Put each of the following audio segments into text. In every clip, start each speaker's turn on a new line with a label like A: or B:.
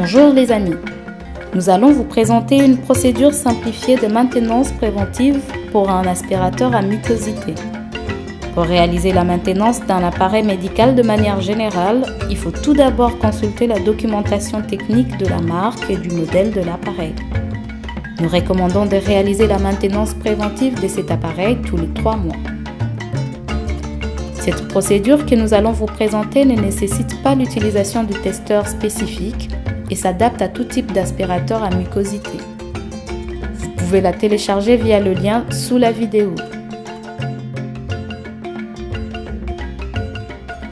A: Bonjour les amis, nous allons vous présenter une procédure simplifiée de maintenance préventive pour un aspirateur à mucosité. Pour réaliser la maintenance d'un appareil médical de manière générale, il faut tout d'abord consulter la documentation technique de la marque et du modèle de l'appareil. Nous recommandons de réaliser la maintenance préventive de cet appareil tous les 3 mois. Cette procédure que nous allons vous présenter ne nécessite pas l'utilisation du testeur spécifique et s'adapte à tout type d'aspirateur à mucosité. Vous pouvez la télécharger via le lien sous la vidéo.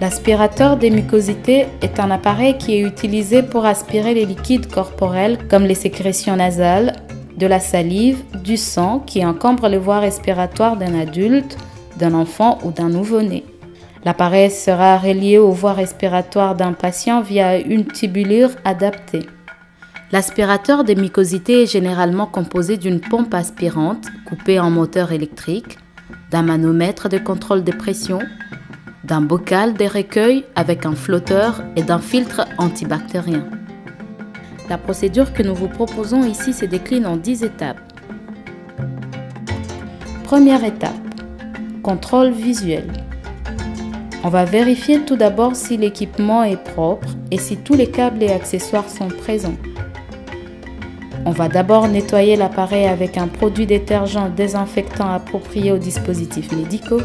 A: L'aspirateur des mucosités est un appareil qui est utilisé pour aspirer les liquides corporels comme les sécrétions nasales, de la salive, du sang qui encombre les voies respiratoires d'un adulte, d'un enfant ou d'un nouveau-né. L'appareil sera relié aux voies respiratoires d'un patient via une tubulure adaptée. L'aspirateur des mucosités est généralement composé d'une pompe aspirante coupée en moteur électrique, d'un manomètre de contrôle de pression, d'un bocal de recueil avec un flotteur et d'un filtre antibactérien. La procédure que nous vous proposons ici se décline en 10 étapes. Première étape, contrôle visuel. On va vérifier tout d'abord si l'équipement est propre et si tous les câbles et accessoires sont présents. On va d'abord nettoyer l'appareil avec un produit détergent désinfectant approprié aux dispositifs médicaux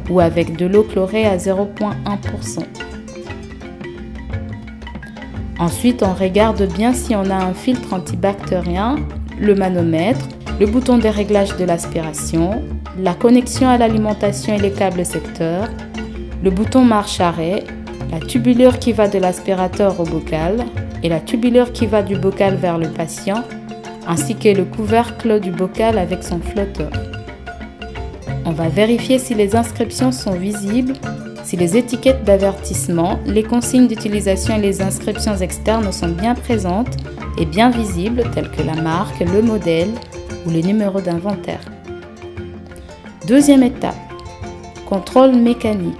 A: ou avec de l'eau chlorée à 0,1%. Ensuite, on regarde bien si on a un filtre antibactérien, le manomètre, le bouton de réglage de l'aspiration, la connexion à l'alimentation et les câbles secteurs, le bouton marche-arrêt, la tubulure qui va de l'aspirateur au bocal et la tubulure qui va du bocal vers le patient, ainsi que le couvercle du bocal avec son flotteur. On va vérifier si les inscriptions sont visibles, si les étiquettes d'avertissement, les consignes d'utilisation et les inscriptions externes sont bien présentes et bien visibles, telles que la marque, le modèle ou les numéros d'inventaire. Deuxième étape, contrôle mécanique.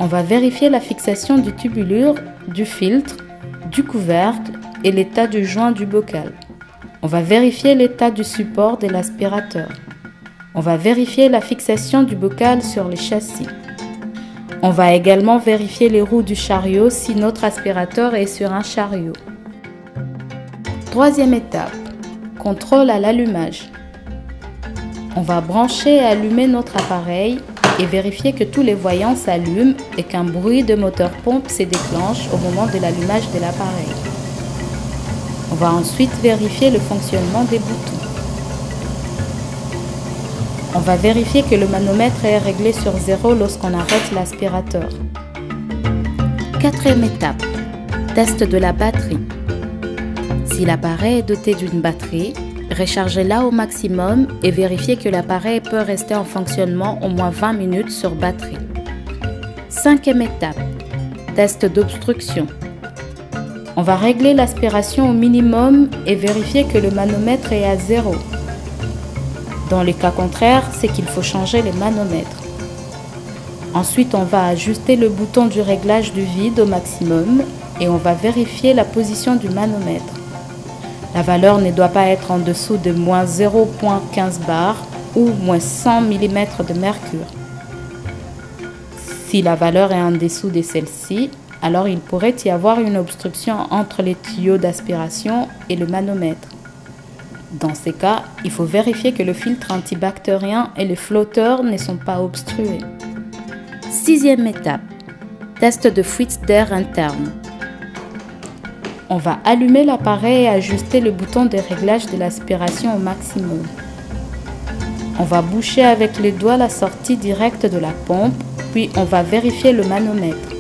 A: On va vérifier la fixation du tubulure, du filtre, du couvercle et l'état du joint du bocal. On va vérifier l'état du support de l'aspirateur. On va vérifier la fixation du bocal sur les châssis. On va également vérifier les roues du chariot si notre aspirateur est sur un chariot. Troisième étape, contrôle à l'allumage. On va brancher et allumer notre appareil et vérifier que tous les voyants s'allument et qu'un bruit de moteur pompe se déclenche au moment de l'allumage de l'appareil. On va ensuite vérifier le fonctionnement des boutons. On va vérifier que le manomètre est réglé sur 0 lorsqu'on arrête l'aspirateur. Quatrième étape, test de la batterie. Si l'appareil est doté d'une batterie, rechargez-la au maximum et vérifiez que l'appareil peut rester en fonctionnement au moins 20 minutes sur batterie. Cinquième étape, test d'obstruction. On va régler l'aspiration au minimum et vérifier que le manomètre est à 0. Dans les cas contraires, c'est qu'il faut changer les manomètres. Ensuite, on va ajuster le bouton du réglage du vide au maximum et on va vérifier la position du manomètre. La valeur ne doit pas être en dessous de moins 0,15 bar ou moins 100 mm de mercure. Si la valeur est en dessous de celle-ci, alors il pourrait y avoir une obstruction entre les tuyaux d'aspiration et le manomètre. Dans ces cas, il faut vérifier que le filtre antibactérien et les flotteurs ne sont pas obstrués. Sixième étape, test de fuite d'air interne. On va allumer l'appareil et ajuster le bouton de réglage de l'aspiration au maximum. On va boucher avec les doigts la sortie directe de la pompe, puis on va vérifier le manomètre.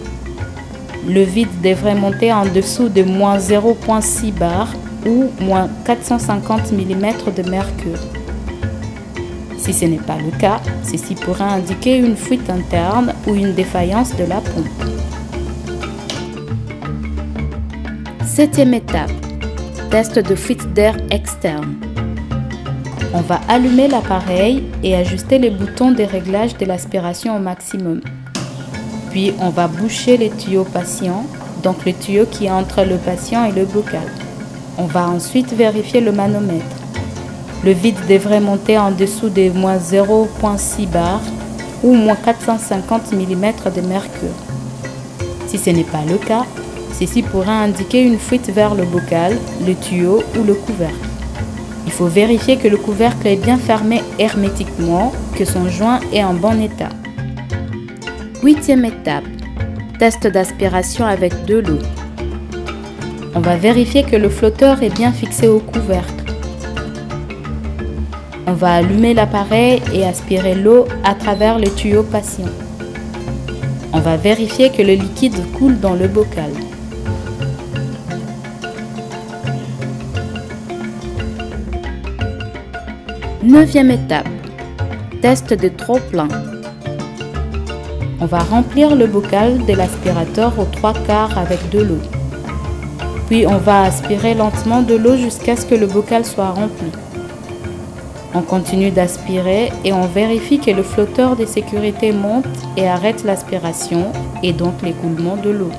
A: Le vide devrait monter en dessous de moins 0,6 bar ou moins 450 mm de mercure. Si ce n'est pas le cas, ceci pourrait indiquer une fuite interne ou une défaillance de la pompe. Septième étape, test de fuite d'air externe. On va allumer l'appareil et ajuster les boutons de réglage de l'aspiration au maximum. Puis on va boucher les tuyaux patients, donc le tuyau qui est entre le patient et le bocal. On va ensuite vérifier le manomètre. Le vide devrait monter en dessous de moins 0,6 bar ou moins 450 mm de mercure. Si ce n'est pas le cas, ceci pourrait indiquer une fuite vers le bocal, le tuyau ou le couvercle. Il faut vérifier que le couvercle est bien fermé hermétiquement, que son joint est en bon état. 8e étape, test d'aspiration avec de l'eau. On va vérifier que le flotteur est bien fixé au couvercle. On va allumer l'appareil et aspirer l'eau à travers le tuyau patient. On va vérifier que le liquide coule dans le bocal. Neuvième étape, test de trop-plein. On va remplir le bocal de l'aspirateur aux 3/4 avec de l'eau. Puis on va aspirer lentement de l'eau jusqu'à ce que le bocal soit rempli. On continue d'aspirer et on vérifie que le flotteur de sécurité monte et arrête l'aspiration et donc l'écoulement de l'eau.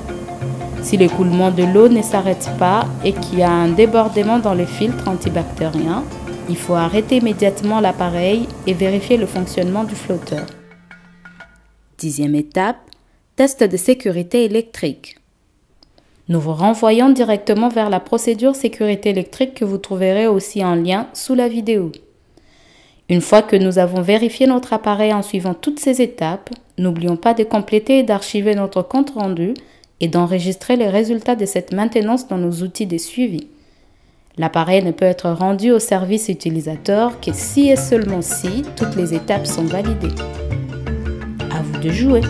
A: Si l'écoulement de l'eau ne s'arrête pas et qu'il y a un débordement dans le filtre antibactérien, il faut arrêter immédiatement l'appareil et vérifier le fonctionnement du flotteur. 10e étape, test de sécurité électrique. Nous vous renvoyons directement vers la procédure sécurité électrique que vous trouverez aussi en lien sous la vidéo. Une fois que nous avons vérifié notre appareil en suivant toutes ces étapes, n'oublions pas de compléter et d'archiver notre compte rendu et d'enregistrer les résultats de cette maintenance dans nos outils de suivi. L'appareil ne peut être rendu au service utilisateur que si et seulement si toutes les étapes sont validées. À vous de jouer!